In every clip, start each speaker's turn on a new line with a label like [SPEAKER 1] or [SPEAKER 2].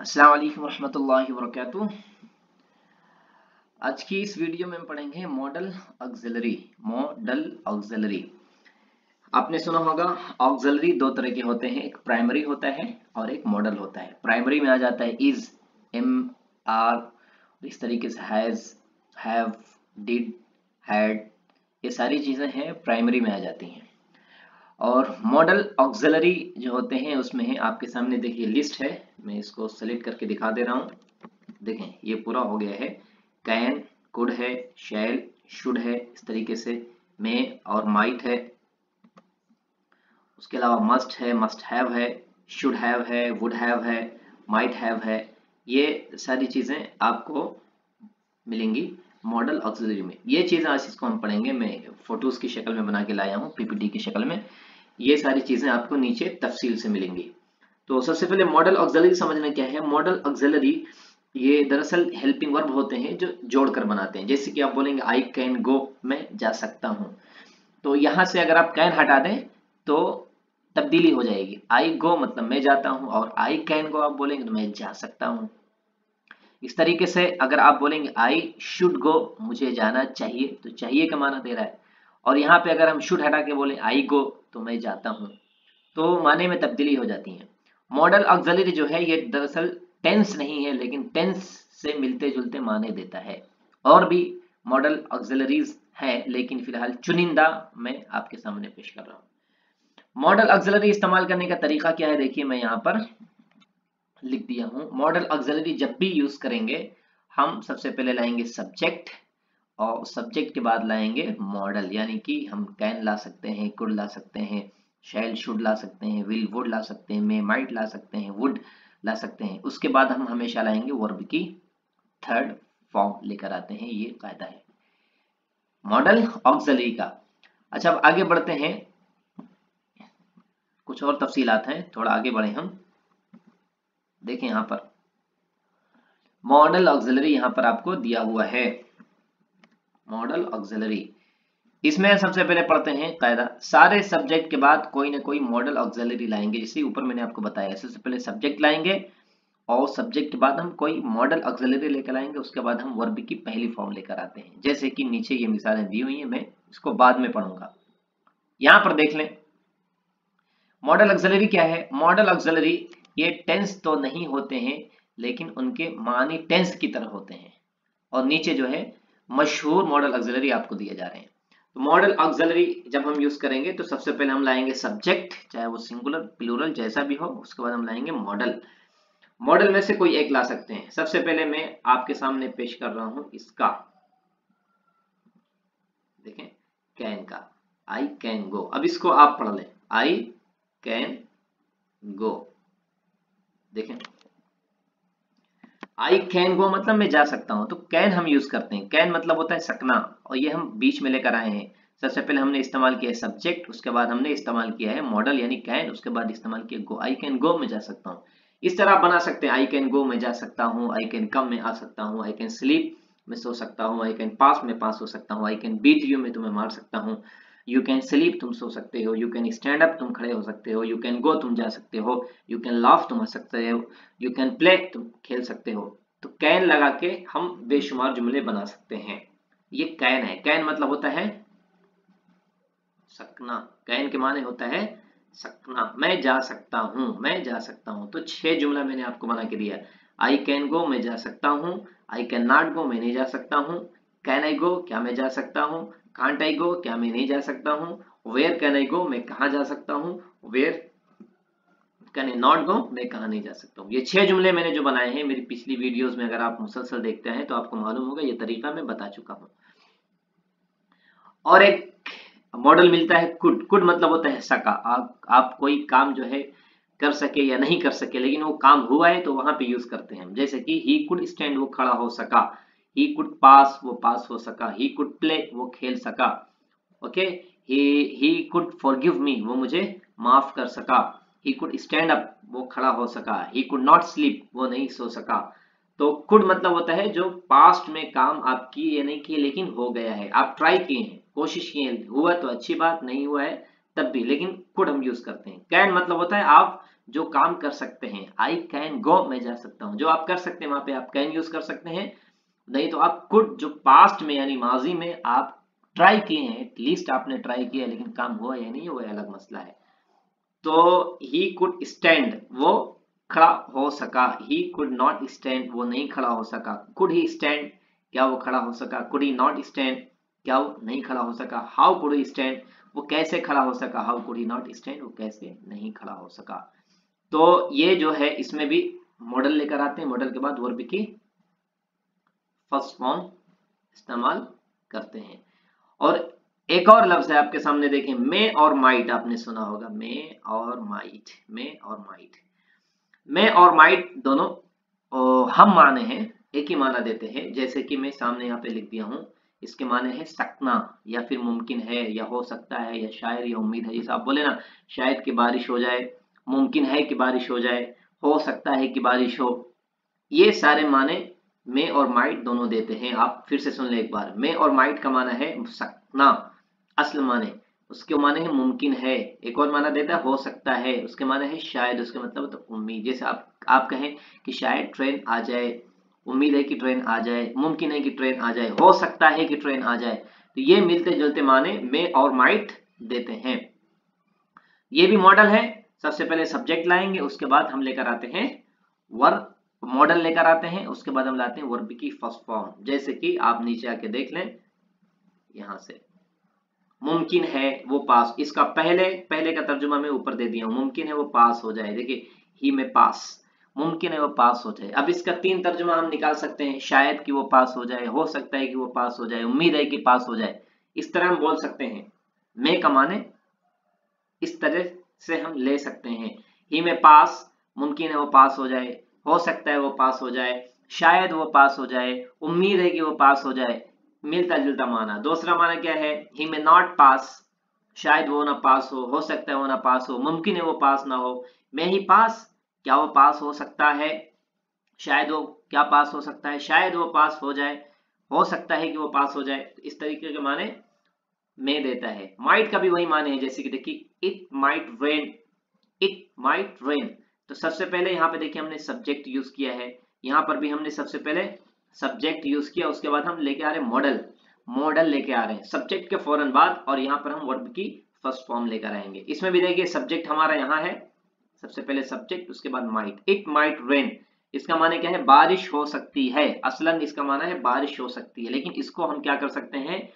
[SPEAKER 1] अस्सलाम वालेकुम रहमतुल्लाहि व बरकातुहू। आज की इस वीडियो में हम पढ़ेंगे मॉडल ऑक्सिलरी। मॉडल ऑक्सिलरी आपने सुना होगा। ऑक्सिलरी दो तरह के होते हैं, एक प्राइमरी होता है और एक मॉडल होता है। प्राइमरी में आ जाता है इज, एम, आर, इस तरीके से हैज, हैव, डिड, हैड, ये सारी चीजें हैं प्राइमरी में आ जाती हैं। और मॉडल ऑक्सिलरी जो होते हैं उसमें है, आपके सामने देखिए लिस्ट है, मैं इसको सेलेक्ट करके दिखा दे रहा हूँ। देखें ये पूरा हो गया है। कैन, कुड है, शैल, शुड है, इस तरीके से मे और माइट है। उसके अलावा मस्ट है, मस्ट हैव है, शुड हैव है, वुड हैव है, माइट हैव है। ये सारी चीजें आपको मिलेंगी मॉडल ऑक्सिलरी में। ये चीजें आज इसको हम पढ़ेंगे, मैं फोटोज की शक्ल में बना के लाया हूँ, पीपीटी की शक्ल में। ये सारी चीजें आपको नीचे तफसील से मिलेंगी। तो सबसे पहले मॉडल ऑक्सिलरी समझना क्या है। मॉडल ऑक्सिलरी ये दरअसल हेल्पिंग वर्ब होते हैं जो जोड़कर बनाते हैं। जैसे कि आप बोलेंगे आई कैन गो, मैं जा सकता हूं। तो यहां से अगर आप कैन हटा दें तो तब्दीली हो जाएगी। आई गो मतलब मैं जाता हूं, और आई कैन गो आप बोलेंगे तो मैं जा सकता हूं। इस तरीके से अगर आप बोलेंगे आई शुड गो, मुझे जाना चाहिए, तो चाहिए का माना दे रहा है। और यहाँ पे अगर हम शुड हटा के बोले आई गो, तो मैं जाता हूं, तो माने में तब्दीली हो जाती है। मॉडल ऑक्सिलरी जो है ये दरअसल टेंस नहीं है, लेकिन टेंस से मिलते जुलते माने देता है। और भी मॉडल ऑक्सिलरीज है, लेकिन फिलहाल चुनिंदा मैं आपके सामने पेश कर रहा हूं। मॉडल ऑक्सिलरी इस्तेमाल करने का तरीका क्या है, देखिए मैं यहाँ पर लिख दिया हूं। मॉडल ऑक्सिलरी जब भी यूज करेंगे, हम सबसे पहले लाएंगे सब्जेक्ट, और सब्जेक्ट के बाद लाएंगे मॉडल। यानी कि हम कैन ला सकते हैं, कुड ला सकते हैं, शैल शुड ला सकते हैं, विल वुड ला सकते हैं, मे माइट ला सकते हैं, वुड ला सकते हैं। उसके बाद हम हमेशा लाएंगे वर्ब की थर्ड फॉर्म लेकर आते हैं। ये कायदा है मॉडल ऑक्सिलरी का। अच्छा अब आगे बढ़ते हैं, कुछ और तफसीलात हैं, थोड़ा आगे बढ़े हम। देखें यहां पर मॉडल ऑक्सिलरी यहां पर आपको दिया हुआ है। मॉडल ऑक्सिलरी इसमें सबसे पहले पढ़ते हैं कायदा। सारे सब्जेक्ट के बाद कोई ना कोई मॉडल ऑक्सिलरी लाएंगे, जैसे ऊपर मैंने आपको बताया। सबसे पहले सब्जेक्ट लाएंगे, और सब्जेक्ट के बाद हम कोई मॉडल ऑक्सिलरी लेकर आएंगे। उसके बाद हम वर्ब की पहली फॉर्म लेकर आते हैं, जैसे कि नीचे ये मिसालें दी हुई हैं, मैं इसको बाद में पढ़ूंगा। यहां पर देख लें मॉडल ऑक्सिलरी क्या है। मॉडल ऑक्सिलरी ये टेंस तो नहीं होते हैं, लेकिन उनके मानी टेंस की तरह होते हैं। और नीचे जो है मशहूर मॉडल ऑक्सिलरी आपको दिए जा रहे हैं। तो मॉडल ऑक्सिलरी जब हम यूज करेंगे तो सबसे पहले हम लाएंगे सब्जेक्ट, चाहे वो सिंगुलर प्लूरल जैसा भी हो। उसके बाद हम लाएंगे मॉडल। मॉडल में से कोई एक ला सकते हैं। सबसे पहले मैं आपके सामने पेश कर रहा हूं इसका, देखें कैन का, आई कैन गो। अब इसको आप पढ़ लें, आई कैन गो। देखें आई कैन गो मतलब मैं जा सकता हूं, तो कैन हम यूज करते हैं। कैन मतलब होता है सकना, और ये हम बीच में लेकर आए हैं। सबसे पहले हमने इस्तेमाल किया है सब्जेक्ट, उसके बाद हमने इस्तेमाल किया है मॉडल यानी कैन, उसके बाद इस्तेमाल किया गो। आई कैन गो मैं जा सकता हूं। इस तरह आप बना सकते हैं, आई कैन गो मैं जा सकता हूं, आई कैन कम मैं आ सकता हूं, आई कैन स्लीप मैं सो सकता हूं, आई कैन पास मैं पास हो सकता हूं, आई कैन बीट यू मैं तुम्हें मार सकता हूं, यू कैन स्लीप तुम सो सकते हो, यू कैन स्टैंड अप तुम खड़े हो सकते हो, यू कैन गो तुम जा सकते हो, यू कैन लाफ तुम हंस सकते हो, यू कैन प्ले तुम खेल सकते हो। तो कैन लगा के हम बेशुमार जुमले बना सकते हैं। ये कैन है। कैन मतलब होता है सकना। कैन के माने होता है सकना। मैं जा सकता हूं, मैं जा सकता हूं। तो 6 जुमला मैंने आपको बना के दिया। आई कैन गो मैं जा सकता हूं, आई कैन नॉट गो मैं नहीं जा सकता हूं, कैन आई गो क्या मैं जा सकता हूं, कांट आई गो क्या मैं नहीं जा सकता हूं, वेयर कैन आई गो मैं कहां जा सकता हूं, where can I not go मैं कहां नहीं जा सकता हूं। ये 6 जुमले मैंने जो बनाए हैं मेरी पिछली वीडियोस में, अगर आप मुसलसल देखते हैं तो आपको मालूम होगा, ये तरीका मैं बता चुका हूं। और एक मॉडल मिलता है कुड। कुड मतलब होता है सका। आप कोई काम जो है कर सके या नहीं कर सके, लेकिन वो काम हुआ है तो वहां पे यूज करते हैं। जैसे कि ही कुड स्टैंड वो खड़ा हो सका, ही कुड पास वो पास हो सका, ही कुड प्ले वो खेल सका, okay. He could forgive me वो मुझे माफ कर सका, ही कुड स्टैंड अप वो खड़ा हो सका, ही कुड नॉट स्लीप वो नहीं सो सका। तो कुड मतलब होता है जो पास्ट में काम आप किए या नहीं किए, लेकिन हो गया है, आप ट्राई किए हैं, कोशिश किए हैं, हुआ तो अच्छी बात, नहीं हुआ है तब भी, लेकिन कुड हम यूज करते हैं। कैन मतलब होता है आप जो काम कर सकते हैं, आई कैन गो मैं जा सकता हूँ, जो आप कर सकते हैं वहां पे आप कैन यूज कर सकते हैं, नहीं तो आप कुड जो पास्ट में यानी माजी में आप ट्राई किए हैं, एटलीस्ट आपने ट्राई किया लेकिन काम हुआ या नहीं हुआ अलग मसला है। तो ही कुड स्टैंड वो खड़ा हो सका, ही कुड नॉट स्टैंड वो नहीं खड़ा हो सका, कुड ही स्टैंड क्या वो खड़ा हो सका, कुड ही नॉट स्टैंड क्या वो नहीं खड़ा हो सका, हाउ कुड ही स्टैंड वो कैसे खड़ा हो सका, how could he not stand वो कैसे नहीं खड़ा हो सका। तो ये जो है इसमें भी मॉडल लेकर आते हैं, मॉडल के बाद वर्ब की फर्स्ट फॉर्म इस्तेमाल करते हैं। और एक और लफ्ज है आपके सामने, देखें मे और माइट, आपने सुना होगा मे और माइट, मे और माइट। मे और माइट दोनों हम माने हैं, एक ही माना देते हैं। जैसे कि मैं सामने यहाँ पे लिख दिया हूँ, इसके माने है सकना या फिर मुमकिन है या हो सकता है या शायद या उम्मीद है। जैसे आप बोले ना शायद कि बारिश हो जाए, मुमकिन है कि बारिश हो जाए, हो सकता है कि बारिश हो, ये सारे माने मे और माइट दोनों देते हैं। आप फिर से सुन ले एक बार, मे और माइट का माना है सकना असल माने, उसके माने है मुमकिन है, एक और माना देता है हो सकता है, उसके माने है शायद, उसके मतलब तो उम्मीद। जैसे आप कहें कि शायद ट्रेन आ जाए, उम्मीद है कि ट्रेन आ जाए, मुमकिन है कि ट्रेन आ जाए, हो सकता है कि ट्रेन आ जाए, तो ये मिलते जुलते माने मे और माइट देते हैं। ये भी मॉडल है। सबसे पहले सब्जेक्ट लाएंगे, उसके बाद हम लेकर आते हैं वर्ब, मॉडल लेकर आते हैं, उसके बाद हम लाते हैं वर्ब की फर्स्ट फॉर्म। जैसे कि आप नीचे आके देख लें, यहां से मुमकिन है वो पास, इसका पहले का तर्जुमा मैं ऊपर दे दिया हूं, मुमकिन है वो पास हो जाए। देखिए ही में पास, मुमकिन है वो पास हो जाए। अब इसका 3 तर्जुमा हम निकाल सकते हैं, शायद कि वो पास हो जाए, हो सकता है कि वो पास हो जाए, उम्मीद है कि पास हो जाए, इस तरह हम बोल सकते हैं। मैं का माने इस तरह से हम ले सकते हैं, ही में पास, मुमकिन है वो पास हो जाए, हो सकता है वो पास हो जाए, शायद वो पास हो जाए, उम्मीद है कि वो पास हो जाए, मिलता जुलता माना। दूसरा माना क्या है, ही में नॉट पास, शायद वो ना पास हो सकता है वो ना पास हो, मुमकिन है वो पास ना हो, मैं ही पास क्या वो पास हो सकता है, शायद वो क्या पास हो सकता है, शायद वो पास हो जाए, हो सकता है कि वो पास हो जाए। इस तरीके के माने में देता है। माइट का भी वही माने हैं, जैसे कि देखिए it might rain, it might rain. तो सबसे पहले यहाँ पे देखिए हमने सब्जेक्ट यूज किया है, यहाँ पर भी हमने सबसे पहले सब्जेक्ट यूज किया, उसके बाद हम लेके आ रहे हैं मॉडल, मॉडल लेके आ रहे हैं सब्जेक्ट के फौरन बाद, और यहाँ पर हम वर्ब की फर्स्ट फॉर्म लेकर आएंगे। इसमें भी देखिए सब्जेक्ट हमारा यहाँ है, सबसे पहले सब्जेक्ट, उसके बाद माइट, इट माइट रेन। इसका माने क्या है, बारिश हो सकती है, असलन इसका माना है बारिश हो सकती है, लेकिन इसको हम क्या कर सकते हैं,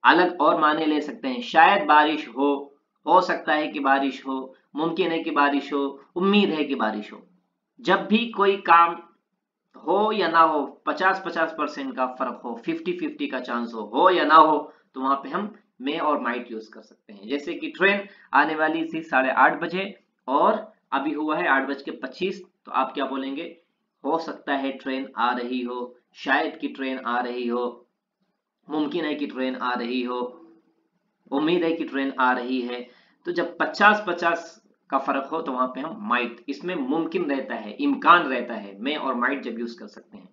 [SPEAKER 1] अलग और माने ले सकते हैं। शायद बारिश हो सकता है कि बारिश हो, मुमकिन है कि बारिश हो, उम्मीद है कि बारिश हो। जब भी कोई काम हो या ना हो, 50-50% का फर्क हो, 50-50 का चांस हो या ना हो, तो वहां पे हम मे और माइट यूज कर सकते हैं। जैसे कि ट्रेन आने वाली थी 8:30 बजे और अभी हुआ है 8:25, तो आप क्या बोलेंगे, हो सकता है ट्रेन आ रही हो, शायद की ट्रेन आ रही हो, मुमकिन है कि ट्रेन आ रही हो, उम्मीद है कि ट्रेन आ रही है। तो जब 50-50 का फर्क हो तो वहां पे हम माइट, इसमें मुमकिन रहता है, इम्कान रहता है, मे और माइट जब यूज कर सकते हैं।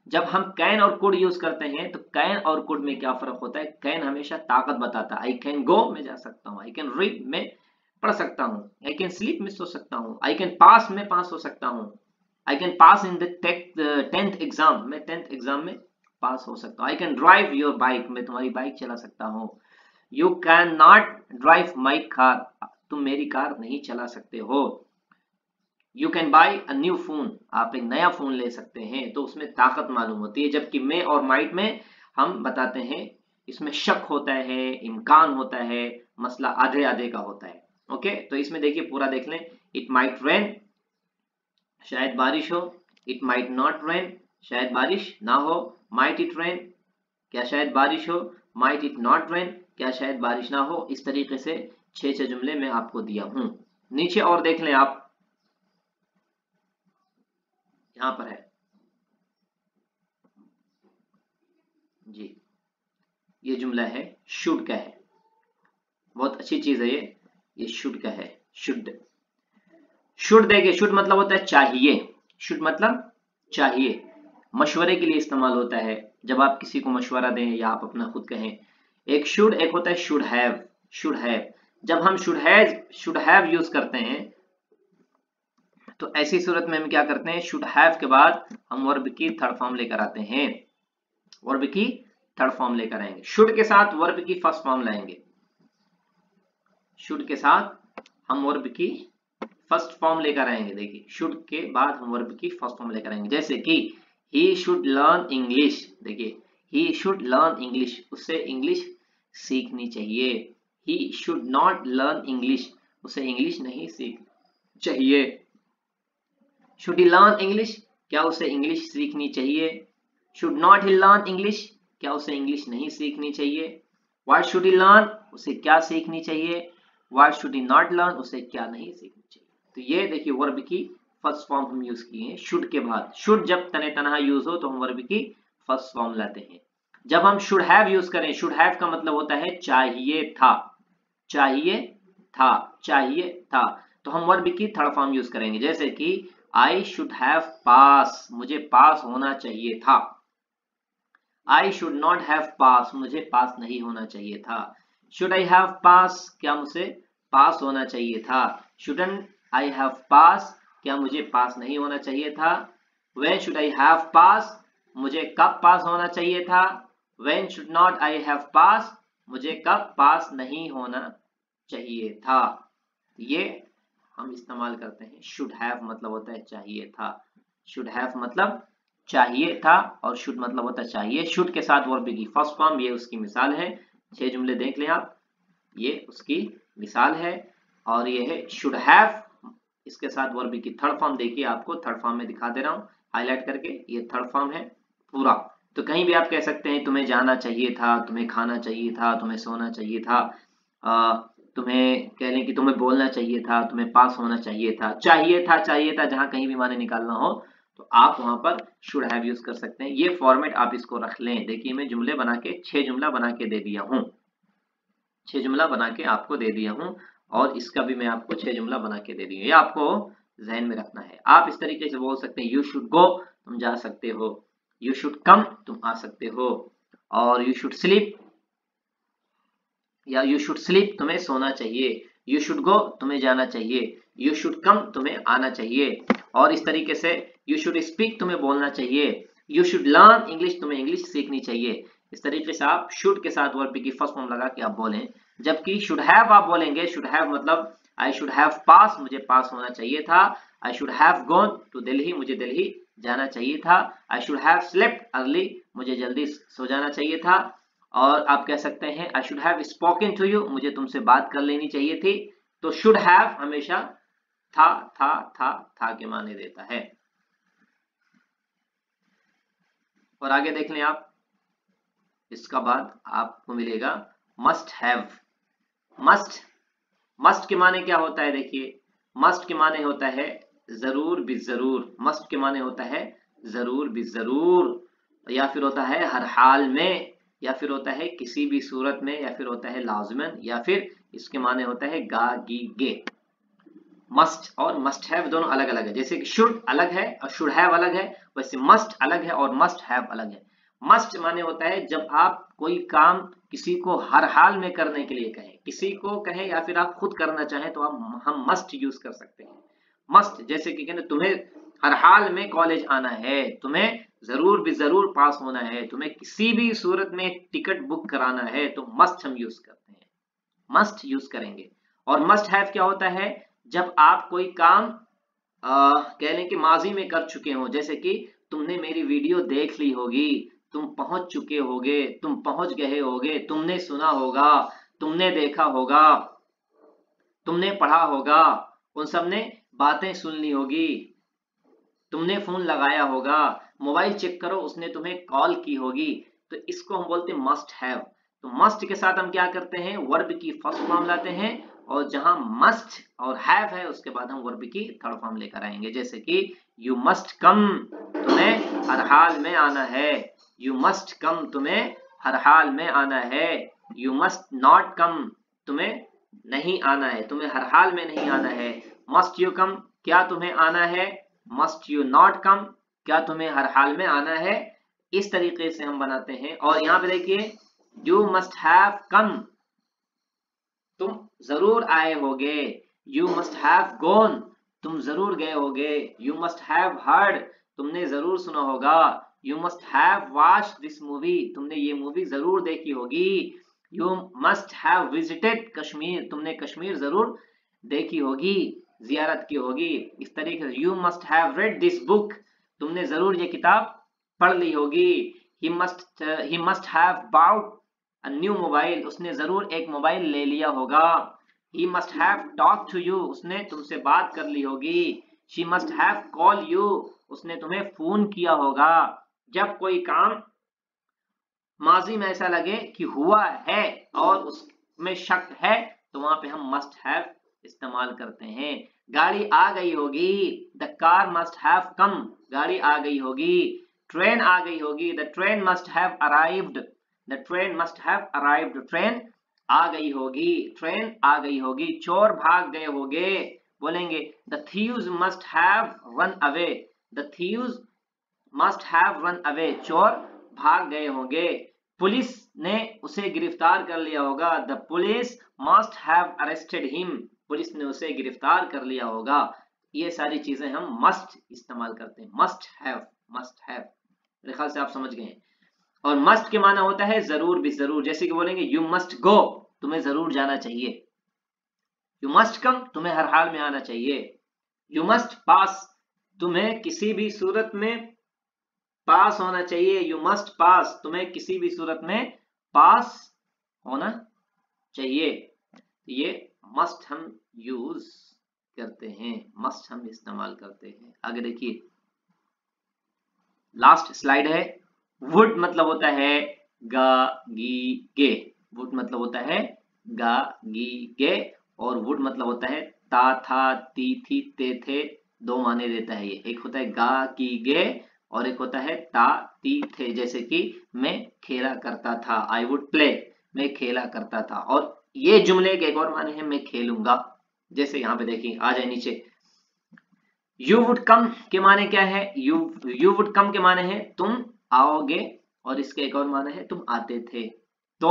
[SPEAKER 1] जब हम कैन और कुड यूज करते हैं तो कैन और कुड में क्या फर्क होता है, कैन हमेशा ताकत बताता है, आई कैन गो मैं जा सकता हूँ, आई कैन रीड मैं पढ़ सकता हूँ, आई कैन स्लीप में सो सकता हूँ, आई कैन पास मैं पास हो सकता हूँ, I can pass in the 10th exam, मैं 10th एग्जाम में पास हो सकता हूँ, I can drive your bike, मैं तुम्हारी बाइक चला सकता हूँ, you can not drive my car, तुम मेरी कार नहीं चला सकते हो, you can buy a new phone, आप एक नया फोन ले सकते हैं। तो उसमें ताकत मालूम होती है, जबकि मे और माइट में हम बताते हैं इसमें शक होता है, इम्कान होता है, मसला आधे आधे का होता है। ओके, तो इसमें देखिए पूरा देख लें, इट माइट रेन शायद बारिश हो, इट माइट नॉट रेन शायद बारिश ना हो, माइट इट रेन क्या शायद बारिश हो, माइट इट नॉट रेन क्या शायद बारिश ना हो। इस तरीके से 6 जुमले मैं आपको दिया हूं। नीचे और देख लें आप, यहां पर है जी, ये जुमला है शुड का है, बहुत अच्छी चीज है ये शुड का है, शुड, शुड देखिए, शुड मतलब होता है चाहिए, शुड मतलब चाहिए, मशवरे के लिए इस्तेमाल होता है, जब आप किसी को मशवरा दें या आप अपना खुद कहें। एक शुड, एक होता है शुड हैव, शुड हैव, जब हम शुड हैव यूज करते हैं तो ऐसी सूरत में हम क्या करते हैं, शुड हैव के बाद हम वर्ब की थर्ड फॉर्म लेकर आते हैं, वर्ब की थर्ड फॉर्म लेकर आएंगे। शुड के साथ वर्ब की फर्स्ट फॉर्म लाएंगे, शुड के साथ हम वर्ब की फर्स्ट फॉर्म लेकर आएंगे। देखिए शुड के बाद हम वर्ब की फर्स्ट फॉर्म लेकर आएंगे, जैसे कि ही शुड लर्न इंग्लिश। देखिए ही शुड लर्न इंग्लिश, उससे इंग्लिश सीखनी चाहिए। He should not learn English, उसे इंग्लिश नहीं सीखनी चाहिए। शुड ही लर्न इंग्लिश, क्या उसे इंग्लिश सीखनी चाहिए। Should not he learn English, क्या उसे इंग्लिश नहीं सीखनी चाहिए। व्हाट शुड ही लर्न, उसे क्या सीखनी चाहिए। What should he not learn, उसे क्या नहीं सीखनी चाहिए। तो ये देखिए वर्ब की फर्स्ट फॉर्म हम यूज किए हैं शुड के बाद। शुड जब तने तनहा यूज हो तो हम वर्ब की फर्स्ट फॉर्म लाते हैं। जब हम शुड हैव यूज करें, शुड हैव का मतलब होता है चाहिए था, चाहिए था, चाहिए था, तो हम वर्ब की थर्ड फॉर्म यूज करेंगे, जैसे कि आई शुड हैव पास, मुझे पास होना चाहिए था। I should not have pass, मुझे पास नहीं होना चाहिए था। शुड आई हैव पास, क्या मुझे पास होना चाहिए था। शुडंट आई हैव पास, क्या मुझे पास नहीं होना चाहिए था। When should I have pass, मुझे कब पास होना चाहिए था। When should not I have pass, मुझे कब पास नहीं होना चाहिए था। ये हम इस्तेमाल करते हैं। शुड हैव मतलब होता है चाहिए था, शुड हैव मतलब चाहिए था, और शुड मतलब होता है चाहिए। शुड के साथ वर्ब की फर्स्ट फॉर्म, ये उसकी मिसाल है। 6 जुमले देख लें आप, ये उसकी मिसाल है। और ये है शुड हैव, इसके साथ वर्ब की थर्ड फॉर्म देखिए, आपको थर्ड फॉर्म में दिखा दे रहा हूं हाईलाइट करके, ये थर्ड फॉर्म है पूरा। तो कहीं भी आप कह सकते हैं तुम्हें जाना चाहिए था, तुम्हें खाना चाहिए था, तुम्हें सोना चाहिए था, तुम्हें कह लें कि तुम्हें बोलना चाहिए था, तुम्हें पास होना चाहिए था, चाहिए था, चाहिए था, जहां कहीं भी माने निकालना हो तो आप वहां पर शुड हैव यूज कर सकते हैं। ये फॉर्मेट आप इसको रख लें। देखिए मैं जुमले बना के 6 जुमला बना के दे दिया हूं, 6 जुमला बना के आपको दे दिया हूं, और इसका भी मैं आपको 6 जुमला बना के दे दिया। ये आपको जहन में रखना है। आप इस तरीके से बोल सकते हैं, यू शुड गो, तुम जा सकते हो। यू शुड कम, तुम आ सकते हो। और यू शुड स्लीप, या यू शुड स्लीप, तुम्हें सोना चाहिए। यू शुड गो, तुम्हें जाना चाहिए। यू शुड कम, तुम्हें आना चाहिए। और इस तरीके से यू शुड स्पीक, तुम्हें बोलना चाहिए। यू शुड लर्न इंग्लिश, तुम्हें इंग्लिश सीखनी चाहिए। इस तरीके से आप शुड के साथ वर्ब की फर्स्ट फॉर्म लगा के आप बोलें। जबकि शुड हैव आप बोलेंगे, शुड हैव मतलब आई शुड हैव पास, मुझे पास होना चाहिए था। I should have gone to Delhi, मुझे दिल्ली जाना चाहिए था। I should have slept early, मुझे जल्दी सो जाना चाहिए था। और आप कह सकते हैं I should have spoken to you, मुझे तुमसे बात कर लेनी चाहिए थी। तो शुड हैव हमेशा था के माने देता है। और आगे देख लें आप, इसका बाद आपको मिलेगा मस्ट हैव। मस्ट, मस्ट के माने क्या होता है, देखिए मस्ट के माने होता है जरूर भी जरूर। मस्ट के माने होता है जरूर भी जरूर, या फिर होता है हर हाल में, या फिर होता है किसी भी सूरत में, या फिर होता है लाजमन, या फिर इसके माने होता है गा गी गे। मस्ट और मस्ट हैव दोनों अलग अलग है। जैसे कि शुड अलग है और शुड हैव अलग है, वैसे मस्ट अलग है और मस्ट हैव अलग है। मस्ट माने होता है जब आप कोई काम किसी को हर हाल में करने के लिए कहें, किसी को कहें या फिर आप खुद करना चाहें तो आप हम मस्ट यूज कर सकते हैं। मस्ट जैसे कि कहते तुम्हें हर हाल में कॉलेज आना है, तुम्हें जरूर भी जरूर पास होना है, तुम्हें किसी भी सूरत में टिकट बुक कराना है, तो मस्ट हम यूज करते हैं, मस्ट यूज करेंगे। और मस्ट हैव क्या होता है, जब आप कोई काम कह लें कि माजी में कर चुके हो, जैसे कि तुमने मेरी वीडियो देख ली होगी, तुम पहुंच चुके होगे, तुम पहुंच गए होगे, तुमने सुना होगा, तुमने देखा होगा, तुमने पढ़ा होगा, उन सब ने बातें सुन ली होगी, तुमने फोन लगाया होगा, मोबाइल चेक करो उसने तुम्हें कॉल की होगी। तो इसको हम बोलते हैं मस्ट हैव। तो मस्ट के साथ हम क्या करते हैं, वर्ब की फर्स्ट फॉर्म लाते हैं, और जहां मस्ट और हैव है उसके बाद हम वर्ब की थर्ड फॉर्म लेकर आएंगे। जैसे कि यू मस्ट कम, तुम्हें हर हाल में आना है। यू मस्ट कम, तुम्हें हर हाल में आना है। यू मस्ट नॉट कम, तुम्हें नहीं आना है, तुम्हें हर हाल में नहीं आना है। मस्ट यू कम, क्या तुम्हें आना है। मस्ट यू नॉट कम, क्या तुम्हें हर हाल में आना है। इस तरीके से हम बनाते हैं। और यहाँ पे देखिए यू मस्ट हैव कम, तुम जरूर आए होगे। यू मस्ट हैव गॉन, तुम जरूर गए होगे। यू मस्ट हैव हर्ड, तुमने जरूर सुना होगा। You must have watched this movie, तुमने ये मूवी जरूर देखी होगी। You must have visited Kashmir, तुमने कश्मीर जरूर देखी होगी, जियारत की होगी। इस तरीके से you must have read this book, तुमने जरूर ये किताब पढ़ ली होगी। He must have bought a new mobile, उसने जरूर एक मोबाइल ले लिया होगा। He must have talked to you, उसने तुमसे बात कर ली होगी। She must have called you, उसने तुम्हें फोन किया होगा। जब कोई काम माजी में ऐसा लगे कि हुआ है और उसमें शक है तो वहां पे हम must have इस्तेमाल करते हैं। गाड़ी आ गई होगी, the car must have come, गाड़ी आ गई होगी। ट्रेन आ गई होगी, the train must have arrived, the train must have arrived, train आ गई होगी, ट्रेन आ गई होगी। चोर भाग गए होंगे, बोलेंगे the thieves must have run away, the thieves must have run away, चोर भाग गए होंगे। पुलिस ने उसे गिरफ्तार कर लिया होगा, the police must have arrested him, police ने उसे गिरफ्तार कर लिया होगा। ये सारी चीजें हम must इस्तेमाल करते हैं, must have, must have। मेरे ख्याल से आप समझ गए। और मस्ट के माना होता है जरूर भी जरूर, जैसे कि बोलेंगे यू मस्ट गो, तुम्हें जरूर जाना चाहिए। यू मस्ट कम, तुम्हें हर हाल में आना चाहिए। यू मस्ट पास, तुम्हें किसी भी सूरत में पास होना चाहिए। यू मस्ट पास, तुम्हें किसी भी सूरत में पास होना चाहिए। ये मस्ट हम यूज करते हैं, मस्ट हम इस्तेमाल करते हैं। आगे देखिए, लास्ट स्लाइड है। वुड मतलब होता है गा गी गे, वुड मतलब होता है गा गी गे, और वुड मतलब होता है ता था ती थी ते थे, दो माने देता है ये। एक होता है गा की गे और एक होता है ता ती थे, जैसे कि मैं खेला करता था, आई वुड प्ले, मैं खेला करता था। और ये जुमले के एक और माने हैं मैं खेलूंगा, जैसे यहाँ पे देखिए आ जाए नीचे। यू वुड कम के माने क्या है? यू वुड कम के माने है तुम आओगे, और इसके एक और माने है तुम आते थे। तो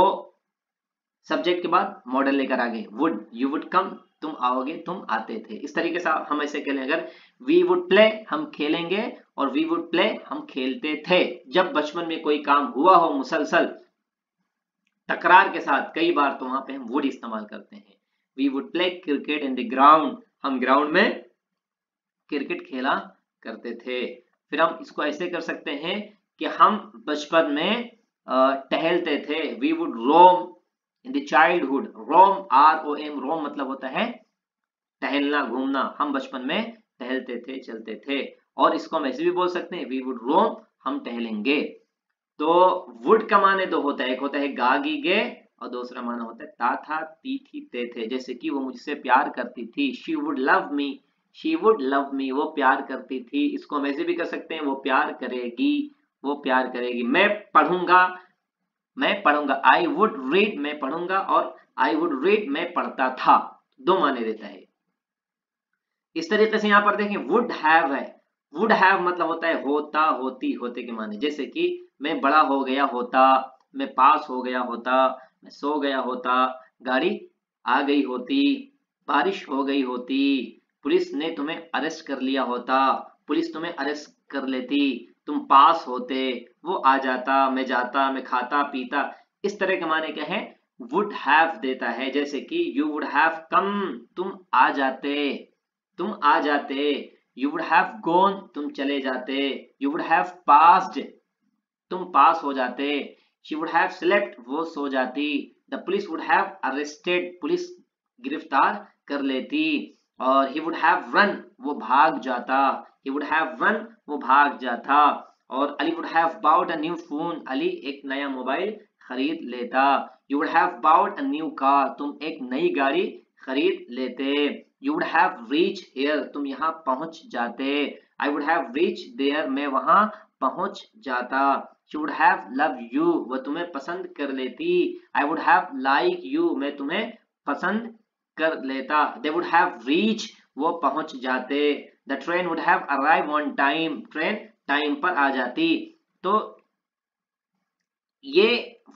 [SPEAKER 1] सब्जेक्ट के बाद मॉडल लेकर आ गए, वुड, यू वुड कम, तुम आओगे, तुम आते थे। इस तरीके से हम ऐसे कह लें, अगर वी वुड प्ले हम खेलेंगे, और वी वुड प्ले हम खेलते थे। जब बचपन में कोई काम हुआ हो मुसलसल तकरार के साथ कई बार, तो वहां पे हम वुड इस्तेमाल करते हैं। We would play cricket in the ground, हम ग्राउंड में क्रिकेट खेला करते थे। फिर हम इसको ऐसे कर सकते हैं कि हम बचपन में टहलते थे। We would roam in the childhood, roam ROM, roam मतलब होता है टहलना, घूमना। हम बचपन में टहलते थे, चलते थे। और इसको हम ऐसे भी बोल सकते हैं, वी वुड रोम, हम टहलेंगे। तो वुड का माने दो होता है, एक होता है गा गी गे, और दूसरा माना होता है ता था ती थी ते थे। जैसे कि वो मुझसे प्यार करती थी, she would love me, she would love me, वो प्यार करती थी। इसको हम ऐसे भी कर सकते हैं, वो प्यार करेगी, वो प्यार करेगी। मैं पढ़ूंगा, मैं पढ़ूंगा, आई वुड रीड, मैं पढ़ूंगा, और आई वुड रीड, मैं पढ़ता था। दो माने देता है। इस तरीके से यहाँ पर देखें वुड हैव है, वुड हैव मतलब होता है होता, होती, होते के माने। जैसे कि मैं बड़ा हो गया होता, मैं पास हो गया होता, मैं सो गया होता, गाड़ी आ गई होती, बारिश हो गई होती, पुलिस ने तुम्हें अरेस्ट कर लिया होता, पुलिस तुम्हें अरेस्ट कर लेती, तुम पास होते, वो आ जाता, मैं जाता, मैं खाता पीता। इस तरह के माने क्या है? वुड हैव देता है। जैसे कि यू वुड हैव कम, तुम आ जाते, तुम आ जाते। यू वुड हैव गॉन, तुम चले जाते। यू वुड हैव पास्ड, तुम पास हो जाते। शी वुड हैव स्लेप्ट, वो सो जाती। The police would have arrested, police गिरफ्तार कर लेती। और ही वुड हैव रन, वो भाग जाता। ही वुड हैव रन, वो भाग जाता। और Ali would have bought a new phone, Ali एक नया मोबाइल खरीद लेता। You would have bought a new car, तुम एक नई गाड़ी खरीद लेते। You would have reach here, तुम यहाँ पहुंच जाते। I would have reach there, मैं वहां पहुंच जाता। She would have loved you, वह तुम्हें पसंद कर लेती। I would have liked you, मैं तुम्हें पसंद कर लेता। They would have reached, वो पहुंच जाते। The train would have arrived on time, train time पर आ जाती। तो ये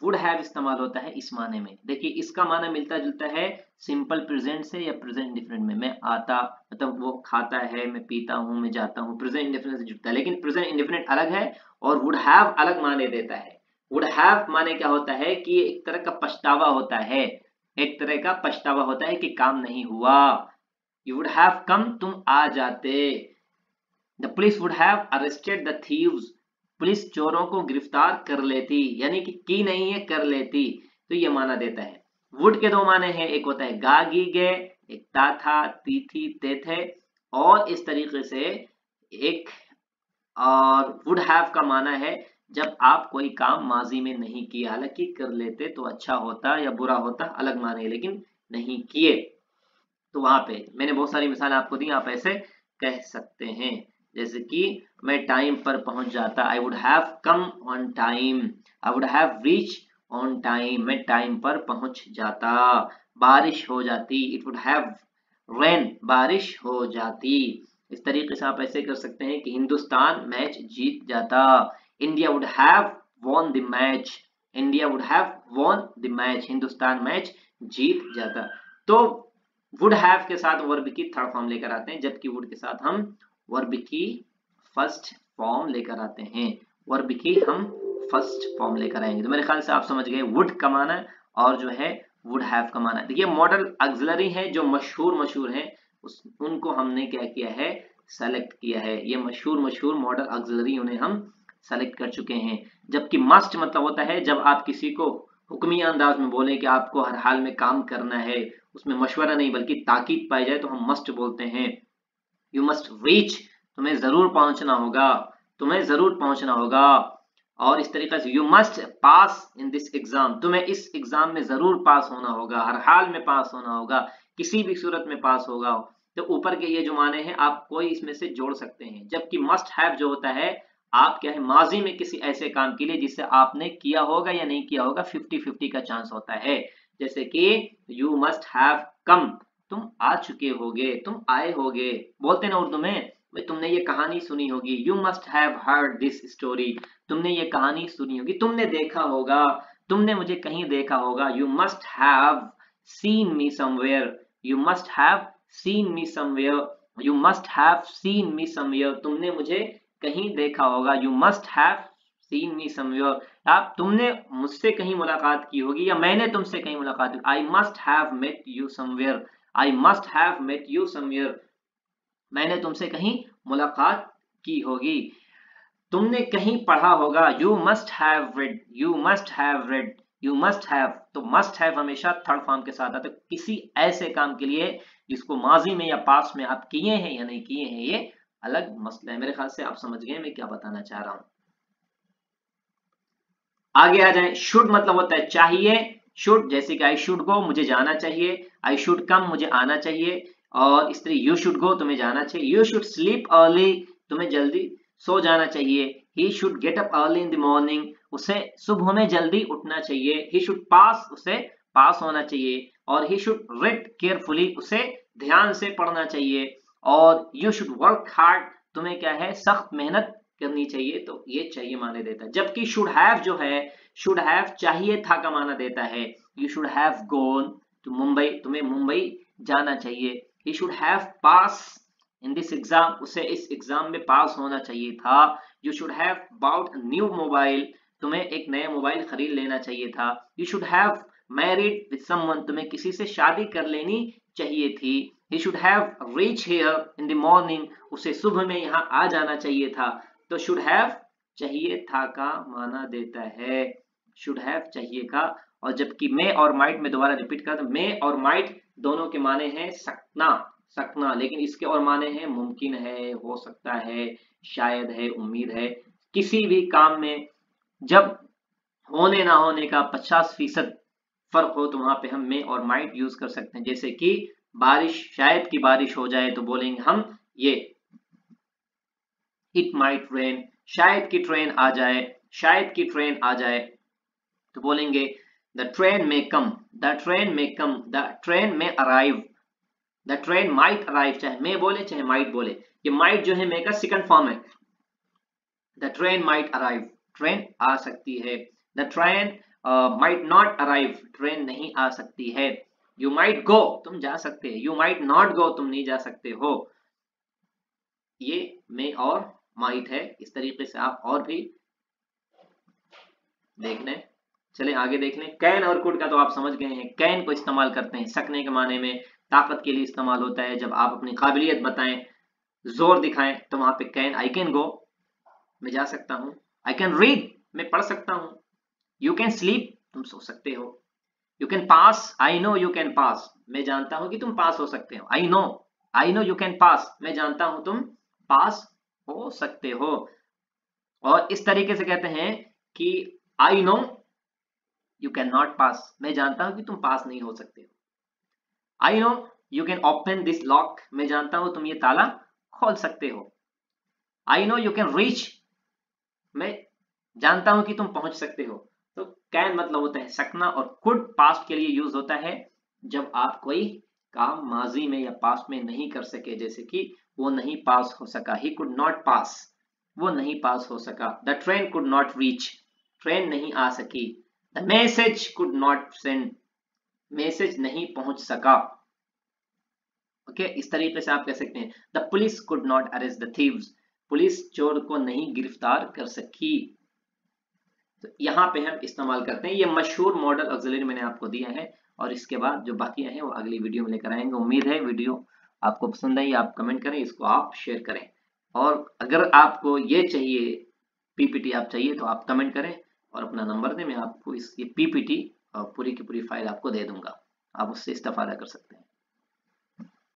[SPEAKER 1] वुड हैव इस्तेमाल होता है इस माने में। देखिए इसका माना मिलता जुलता है सिंपल प्रेजेंट से या प्रेजेंट इंडेफिनिट में। मैं आता मतलब वो खाता है, मैं पीता हूँ, मैं जाता हूँ, प्रेजेंट इंडेफिनिट से जुड़ता है। लेकिन प्रेजेंट इंडेफिनिट अलग है और वुड हैव अलग माने देता है। वुड हैव माने क्या होता है कि एक तरह का पछतावा होता है, एक तरह का पछतावा होता है कि काम नहीं हुआ। यू वुड हैव कम, तुम आ जाते। The police would have arrested the thieves, police चोरों को गिरफ्तार कर लेती, यानी कि की नहीं है कर लेती। तो ये माना देता है। वुड के दो माने हैं, एक होता है गा गी गे, एक ता था ती थी ते थे, और इस तरीके से एक और वुड हैव का माना है जब आप कोई काम माजी में नहीं किया, हालांकि कर लेते तो अच्छा होता या बुरा होता अलग माने, लेकिन नहीं किए। तो वहां पे मैंने बहुत सारी मिसाल आपको दी, आप ऐसे कह सकते हैं। जैसे कि मैं टाइम पर पहुंच जाता, आई would have come on time, I would have reach on time, मैं टाइम पर पहुंच जाता। बारिश हो जाती, इट वुड हैव रेन, बारिश हो जाती। इस तरीके से आप ऐसे कर सकते हैं कि हिंदुस्तान मैच जीत जाता, India would have won the match, India would have won the match, Hindustan match जीत जाता। तो वुड हैव के साथ वर्ब की थर्ड फॉर्म लेकर आते हैं, जबकि वुड के साथ हम वर्ब की फर्स्ट फॉर्म लेकर आते हैं। वर्ब की हम फर्स्ट फॉर्म लेकर आएंगे। तो मेरे ख्याल से आप समझ गए वुड का माना और जो है वुड हैव का माना। देखिए मॉडल ऑक्सिलरी है जो मशहूर हैं, उनको हमने क्या किया है, सेलेक्ट किया है। ये मशहूर मॉडल ऑक्सिलरी उन्हें हम सेलेक्ट कर चुके हैं। जबकि मस्ट मतलब होता है जब आप किसी को हुक्मिया अंदाज में बोले कि आपको हर हाल में काम करना है, उसमें मशवरा नहीं बल्कि ताकीद पाई जाए, तो हम मस्ट बोलते हैं। यू मस्ट रीच, तुम्हें जरूर पहुंचना होगा, तुम्हें जरूर पहुंचना होगा। और इस तरीके से you must pass in this exam, तुम्हें इस एग्जाम में जरूर पास होना होगा, हर हाल में पास होना होगा, किसी भी सूरत में पास होगा। तो ऊपर के ये जो माने हैं आप कोई इसमें से जोड़ सकते हैं। जबकि मस्ट हैव जो होता है, आप क्या है माजी में किसी ऐसे काम के लिए जिससे आपने किया होगा या नहीं किया होगा, 50-50 का चांस होता है। जैसे कि यू मस्ट हैव कम, तुम आ चुके होगे, तुम आए होगे। बोलते ना उर्दू में भाई तुमने ये कहानी सुनी होगी, you must have heard this story, तुमने ये कहानी सुनी होगी, तुमने देखा होगा, तुमने मुझे कहीं देखा होगा। You must have seen me somewhere, you must have seen me somewhere, you must have seen me somewhere, तुमने मुझे कहीं देखा होगा। You must have seen me somewhere, आप तुमने मुझसे कहीं मुलाकात की होगी या मैंने तुमसे कहीं मुलाकात की। I must have met you somewhere, I must have met you somewhere, मैंने तुमसे कहीं मुलाकात की होगी। तुमने कहीं पढ़ा होगा, you must have red, you must have red, you must have. तो मस्ट हैव हमेशा थर्ड फॉर्म के साथ आता है किसी ऐसे काम के लिए जिसको माजी में या पास में आप किए हैं या नहीं किए हैं, ये अलग मसला है। मेरे ख्याल से आप समझ गए मैं क्या बताना चाह रहा हूं। आगे आ जाए, शुड मतलब होता है चाहिए। शुड जैसे कि आई शुड गो, मुझे जाना चाहिए, आई शुड कम, मुझे आना चाहिए, और इस तरह यू शुड गो, तुम्हें जाना चाहिए, यू शुड स्लीप अर्ली, तुम्हें जल्दी सो जाना चाहिए, he should get up early in the morning, उसे सुबह में जल्दी उठना चाहिए, ही शुड पास, उसे पास होना चाहिए, और ही शुड रीड केयरफुली, उसे ध्यान से पढ़ना चाहिए, और यू शुड वर्क हार्ड, तुम्हें क्या है सख्त मेहनत करनी चाहिए। तो ये चाहिए माने देता है। जबकि शुड हैव जो है, शुड हैव चाहिए था का माना देता है। You should have gone to Mumbai, तुम्हें मुंबई जाना चाहिए। He should have pass in this exam, उसे इस एग्जाम में पास होना चाहिए था। You should have bought new mobile, तुम्हें एक नया मोबाइल खरीद लेना चाहिए था। You should have married with someone, तुम्हें किसी से शादी कर लेनी चाहिए थी। He should have reach here in the morning, उसे सुबह में यहाँ आ जाना चाहिए था। तो शुड हैव चाहिए था का माना देता है, शुड हैव चाहिए का। और जबकि मे और माइट में दोबारा रिपीट कर, मे और माइट दोनों के माने हैं सकना, सकना, लेकिन इसके और माने हैं मुमकिन है, हो सकता है, शायद है, उम्मीद है। किसी भी काम में जब होने ना होने का 50% फर्क हो तो वहां पे हम मे और माइट यूज कर सकते हैं। जैसे कि बारिश, शायद की बारिश हो जाए तो बोलेंगे हम ये इट माइट रेन, शायद की ट्रेन आ जाए, शायद की ट्रेन आ जाए तो बोलेंगे द ट्रेन में कम, द ट्रेन में कम, द ट्रेन में arrive, the train might arrive, चाहे मैं बोले चाहे माइट बोले, ये माइट जो है मे का सेकंड फॉर्म है। The train might arrive, train आ सकती है। The train might not arrive, train नहीं आ सकती है। यू माइट गो, तुम जा सकते हैं। यू माइट नॉट गो, तुम नहीं जा सकते हो। ये मे और माइट है। इस तरीके से आप और भी देख लें। चले आगे देख लें। कैन और कुड का तो आप समझ गए हैं। कैन को इस्तेमाल करते हैं सकने के माने में, ताकत के लिए इस्तेमाल होता है। जब आप अपनी काबिलियत बताएं, जोर दिखाएं, तो वहां पे कैन, आई कैन गो, मैं जा सकता हूं। आई कैन रीड, मैं पढ़ सकता हूं। यू कैन स्लीप, तुम सो सकते हो। You can pass, I know you can pass, मैं जानता हूं कि तुम पास हो सकते हो। I know you can pass, मैं जानता हूं तुम पास हो सकते हो। और इस तरीके से कहते हैं कि I know you can not pass, मैं जानता हूं कि तुम पास नहीं हो सकते हो। I know you can open this lock, मैं जानता हूं तुम ये ताला खोल सकते हो। I know you can reach, मैं जानता हूं कि तुम पहुंच सकते हो। तो कैन मतलब होता है सकना, और कुड पास्ट के लिए यूज होता है जब आप कोई काम माजी में या पास्ट में नहीं कर सके, जैसे कि वो नहीं पास हो सका, ही कुड नॉट पास, वो नहीं पास हो सका। The train could not reach, train नहीं आ सकी। The message could not send, message नहीं पहुंच सका। ओके, इस तरीके से आप कह सकते हैं the police could not arrest the thieves, police चोर को नहीं गिरफ्तार कर सकी। तो यहाँ पे हम इस्तेमाल करते हैं। ये मशहूर मॉडल ऑक्सिलरी मैंने आपको दिया है, और इसके बाद जो बाकी है वो अगली वीडियो में लेकर आएंगे। उम्मीद है वीडियो आपको पसंद आई। आप कमेंट करें, इसको आप शेयर करें, और अगर आपको ये चाहिए पीपीटी आप चाहिए तो आप कमेंट करें और अपना नंबर दें। मैं आपको इस ये पीपीटी पूरी की पूरी फाइल आपको दे दूंगा, आप उससे इस्तेफादा कर सकते हैं।